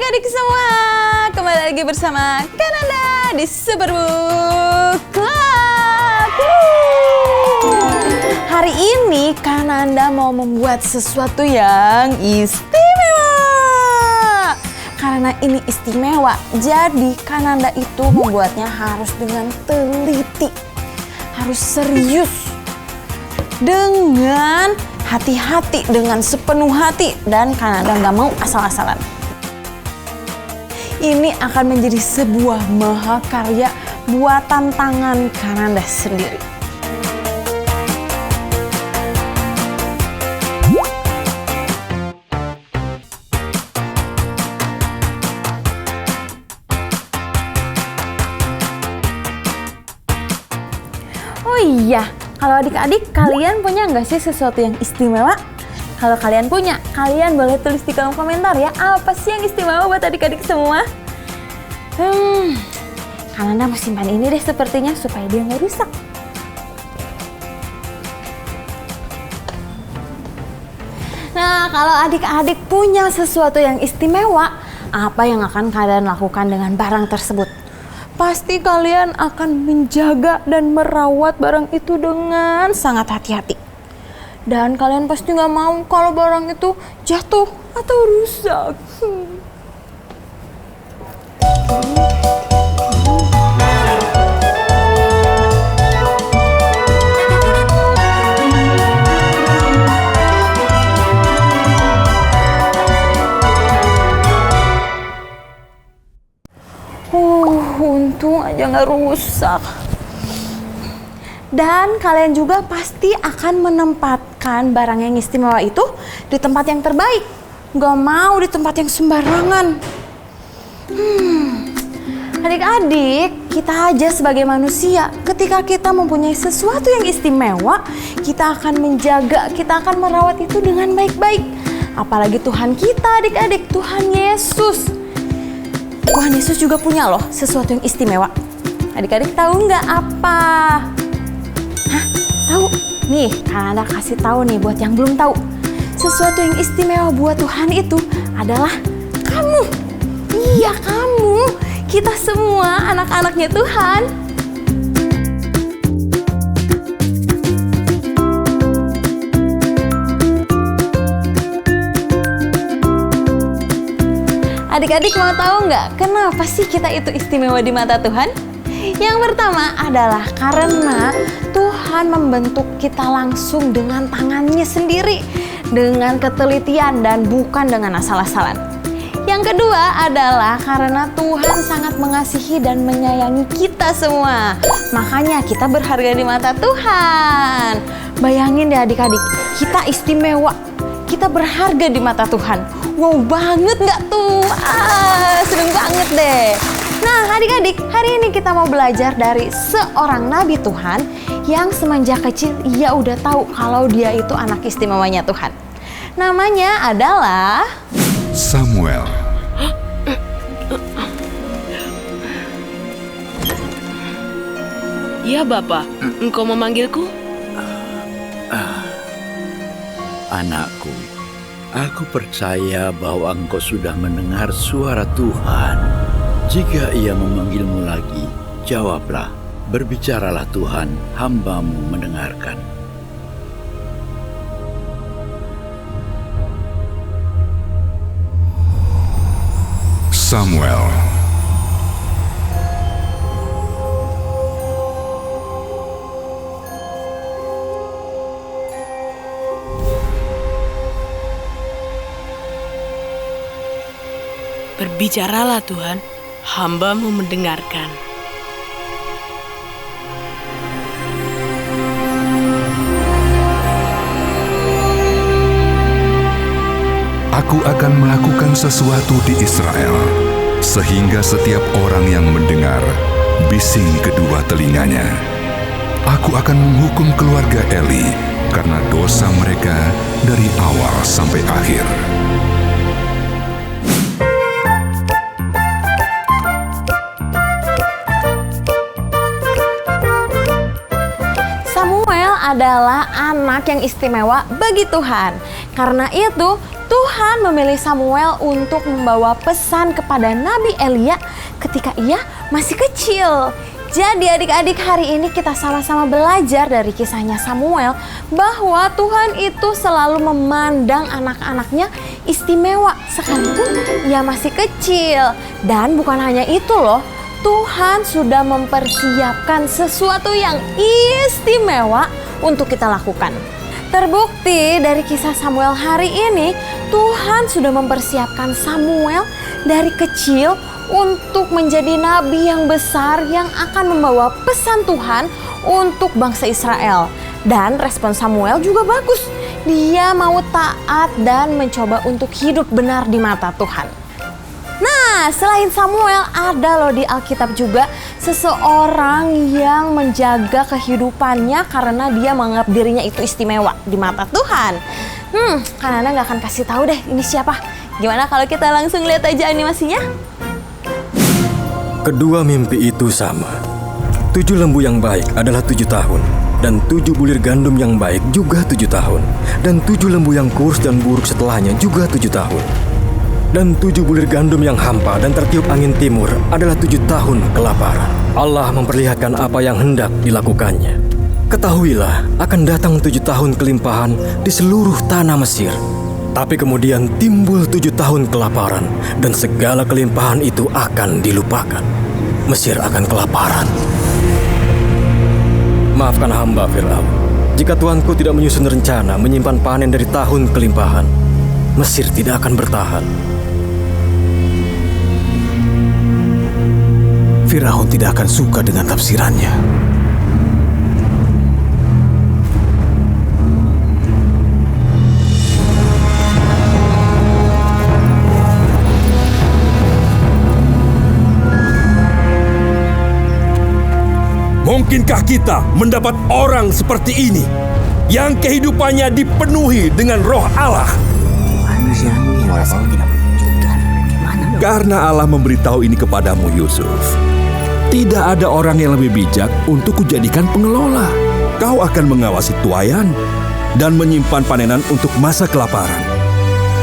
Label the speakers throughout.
Speaker 1: adik-adik semua, kembali lagi bersama Kananda di Superbook Club. Hari ini Kananda mau membuat sesuatu yang istimewa. Karena ini istimewa, jadi Kananda itu membuatnya harus dengan teliti, harus serius, dengan hati-hati, dengan sepenuh hati, dan Kananda nggak mau asal-asalan. Ini akan menjadi sebuah mahakarya buatan tangan Kananda sendiri. Oh iya, kalau adik-adik kalian punya nggak sih sesuatu yang istimewa? Kalau kalian punya, kalian boleh tulis di kolom komentar ya, apa sih yang istimewa buat adik-adik semua? Kananda mau simpan ini deh sepertinya supaya dia nggak rusak. Nah, kalau adik-adik punya sesuatu yang istimewa, apa yang akan kalian lakukan dengan barang tersebut? Pasti kalian akan menjaga dan merawat barang itu dengan sangat hati-hati. Dan kalian pasti nggak mau kalau barang itu jatuh atau rusak. Untung aja nggak rusak. Dan kalian juga pasti akan menempatkan barang yang istimewa itu di tempat yang terbaik. Gak mau di tempat yang sembarangan. Adik-adik, kita aja sebagai manusia, ketika kita mempunyai sesuatu yang istimewa, kita akan menjaga, kita akan merawat itu dengan baik-baik. Apalagi Tuhan kita, adik-adik, Tuhan Yesus. Tuhan Yesus juga punya loh sesuatu yang istimewa. Adik-adik tahu nggak apa? Hah? Tahu? Nih, Kananda kasih tahu nih buat yang belum tahu. Sesuatu yang istimewa buat Tuhan itu adalah kamu. Iya, kamu. Kita semua anak-anaknya Tuhan. Adik-adik mau tahu nggak kenapa sih kita itu istimewa di mata Tuhan? Yang pertama adalah karena Tuhan membentuk kita langsung dengan tangannya sendiri, dengan ketelitian dan bukan dengan asal-asalan. Yang kedua adalah karena Tuhan sangat mengasihi dan menyayangi kita semua. Makanya kita berharga di mata Tuhan. Bayangin deh adik-adik, kita istimewa, kita berharga di mata Tuhan. Wow banget nggak tuh? Seneng banget deh. Nah adik-adik, hari ini kita mau belajar dari seorang nabi Tuhan yang semenjak kecil ia udah tahu kalau dia itu anak istimewanya Tuhan. Namanya adalah
Speaker 2: Samuel.
Speaker 3: Ya Bapak, engkau memanggilku?
Speaker 4: Anakku, aku percaya bahwa engkau sudah mendengar suara Tuhan. Jika ia memanggilmu lagi, jawablah, berbicaralah Tuhan, hamba-Mu mendengarkan.
Speaker 2: Samuel.
Speaker 3: Berbicaralah Tuhan, hamba-Mu mendengarkan.
Speaker 2: Aku akan melakukan sesuatu di Israel, sehingga setiap orang yang mendengar, bising kedua telinganya. Aku akan menghukum keluarga Eli, karena dosa mereka dari awal sampai akhir.
Speaker 1: adalah anak yang istimewa bagi Tuhan. Karena itu, Tuhan memilih Samuel untuk membawa pesan kepada Nabi Elia ketika ia masih kecil. Jadi adik-adik, hari ini kita sama-sama belajar dari kisahnya Samuel bahwa Tuhan itu selalu memandang anak-anaknya istimewa sekalipun ia masih kecil. Dan bukan hanya itu loh, Tuhan sudah mempersiapkan sesuatu yang istimewa untuk kita lakukan. Terbukti dari kisah Samuel hari ini, Tuhan sudah mempersiapkan Samuel dari kecil untuk menjadi nabi yang besar yang akan membawa pesan Tuhan untuk bangsa Israel. Dan respon Samuel juga bagus. Dia mau taat dan mencoba untuk hidup benar di mata Tuhan. Nah, selain Samuel, ada loh di Alkitab juga seseorang yang menjaga kehidupannya karena dia menganggap dirinya itu istimewa di mata Tuhan. Kan Anda gak akan kasih tahu deh ini siapa. Gimana kalau kita langsung lihat aja animasinya?
Speaker 5: Kedua mimpi itu sama. 7 lembu yang baik adalah 7 tahun. Dan 7 bulir gandum yang baik juga 7 tahun. Dan 7 lembu yang kurus dan buruk setelahnya juga 7 tahun. Dan 7 bulir gandum yang hampa dan tertiup angin timur adalah 7 tahun kelaparan. Allah memperlihatkan apa yang hendak dilakukannya. Ketahuilah, akan datang 7 tahun kelimpahan di seluruh tanah Mesir. Tapi kemudian timbul 7 tahun kelaparan, dan segala kelimpahan itu akan dilupakan. Mesir akan kelaparan. Maafkan hamba Firaun, jika Tuanku tidak menyusun rencana menyimpan panen dari tahun kelimpahan, Mesir tidak akan bertahan.
Speaker 6: Firaun tidak akan suka dengan tafsirannya.
Speaker 7: Mungkinkah kita mendapat orang seperti ini yang kehidupannya dipenuhi dengan roh Allah? Karena Allah memberitahu ini kepadamu, Yusuf. Tidak ada orang yang lebih bijak untuk kujadikan pengelola. Kau akan mengawasi tuayan dan menyimpan panenan untuk masa kelaparan.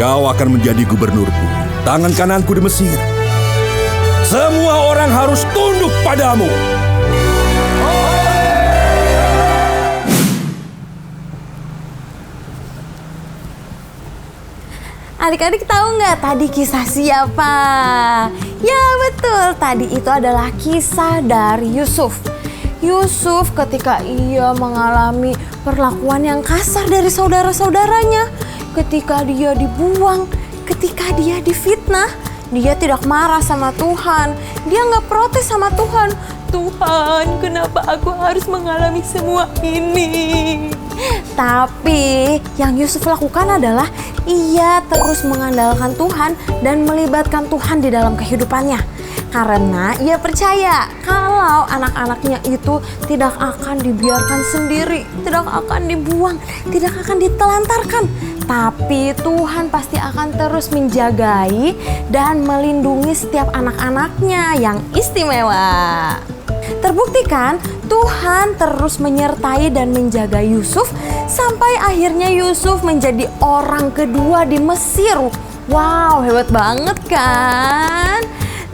Speaker 7: Kau akan menjadi gubernurku, tangan kananku di Mesir. Semua orang harus tunduk padamu.
Speaker 1: Adik-adik tahu nggak tadi kisah siapa? Ya betul, tadi itu adalah kisah dari Yusuf. Yusuf ketika ia mengalami perlakuan yang kasar dari saudara-saudaranya, ketika dia dibuang, ketika dia difitnah, dia tidak marah sama Tuhan, dia nggak protes sama Tuhan. Tuhan, kenapa aku harus mengalami semua ini? Tapi yang Yusuf lakukan adalah ia terus mengandalkan Tuhan dan melibatkan Tuhan di dalam kehidupannya. Karena ia percaya kalau anak-anaknya itu tidak akan dibiarkan sendiri, tidak akan dibuang, tidak akan ditelantarkan. Tapi Tuhan pasti akan terus menjagai dan melindungi setiap anak-anaknya yang istimewa. Terbuktikan Tuhan terus menyertai dan menjaga Yusuf sampai akhirnya Yusuf menjadi orang kedua di Mesir. Wow, hebat banget kan?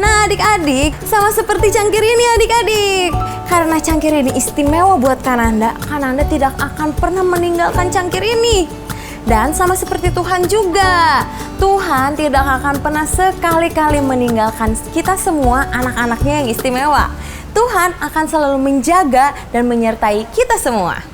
Speaker 1: Nah adik-adik, sama seperti cangkir ini adik-adik. Karena cangkir ini istimewa buat Kananda tidak akan pernah meninggalkan cangkir ini. Dan sama seperti Tuhan juga, Tuhan tidak akan pernah sekali-kali meninggalkan kita semua anak-anaknya yang istimewa. Tuhan akan selalu menjaga dan menyertai kita semua.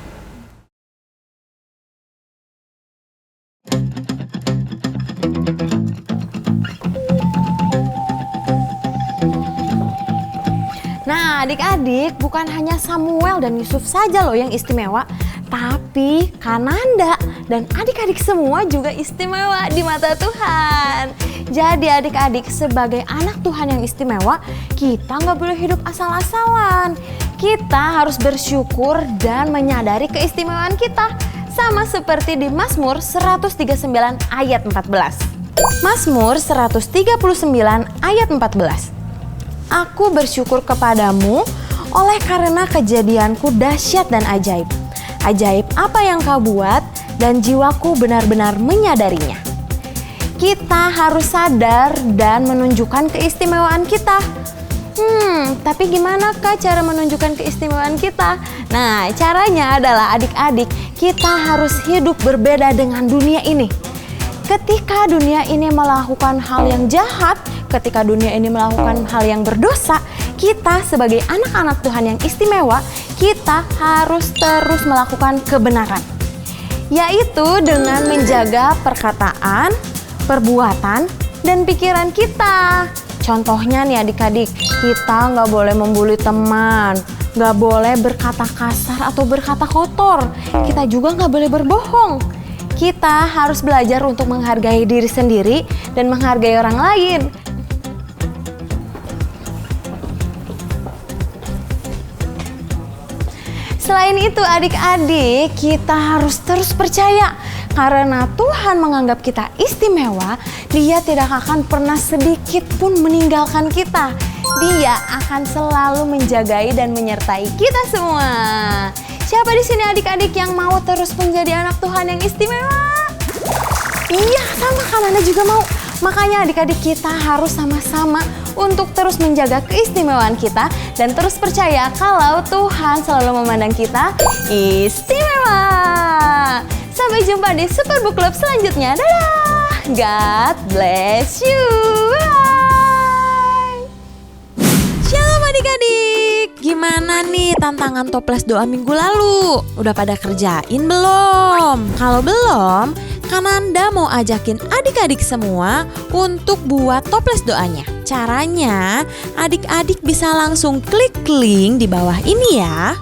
Speaker 1: Nah adik-adik, bukan hanya Samuel dan Yusuf saja loh yang istimewa, tapi Kananda dan adik-adik semua juga istimewa di mata Tuhan. Jadi adik-adik, sebagai anak Tuhan yang istimewa, kita nggak boleh hidup asal-asalan. Kita harus bersyukur dan menyadari keistimewaan kita. Sama seperti di Mazmur 139 ayat 14. Mazmur 139 ayat 14. Aku bersyukur kepadamu oleh karena kejadianku dahsyat dan ajaib. Ajaib apa yang kau buat dan jiwaku benar-benar menyadarinya. kita harus sadar dan menunjukkan keistimewaan kita. Tapi gimana Kak cara menunjukkan keistimewaan kita? Nah, caranya adalah adik-adik, kita harus hidup berbeda dengan dunia ini. Ketika dunia ini melakukan hal yang jahat, ketika dunia ini melakukan hal yang berdosa, kita sebagai anak-anak Tuhan yang istimewa, kita harus terus melakukan kebenaran. Yaitu dengan menjaga perkataan, perbuatan, dan pikiran kita. Contohnya nih adik-adik, kita nggak boleh membuli teman, nggak boleh berkata kasar atau berkata kotor. Kita juga nggak boleh berbohong. Kita harus belajar untuk menghargai diri sendiri dan menghargai orang lain. Selain itu adik-adik, kita harus terus percaya karena Tuhan menganggap kita istimewa, Dia tidak akan pernah sedikit pun meninggalkan kita. Dia akan selalu menjagai dan menyertai kita semua. Siapa di sini adik-adik yang mau terus menjadi anak Tuhan yang istimewa? Iya, sama kan Anda juga mau. Makanya adik-adik kita harus sama-sama untuk terus menjaga keistimewaan kita dan terus percaya kalau Tuhan selalu memandang kita istimewa. Sampai jumpa di Super Book Club selanjutnya. Dadah! God bless you. Bye. Shalom adik-adik. Gimana nih tantangan toples doa minggu lalu? Udah pada kerjain belum? Kalau belum, Kananda mau ajakin adik-adik semua untuk buat toples doanya. Caranya, adik-adik bisa langsung klik link di bawah ini ya.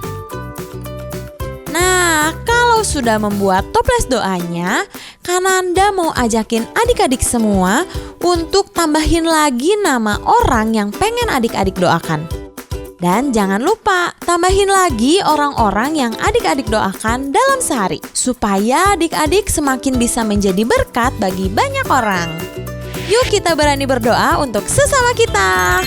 Speaker 1: Nah, kalau sudah membuat toples doanya, Kananda mau ajakin adik-adik semua untuk tambahin lagi nama orang yang pengen adik-adik doakan. Dan jangan lupa tambahin lagi orang-orang yang adik-adik doakan dalam sehari, supaya adik-adik semakin bisa menjadi berkat bagi banyak orang. Yuk kita berani berdoa untuk sesama kita.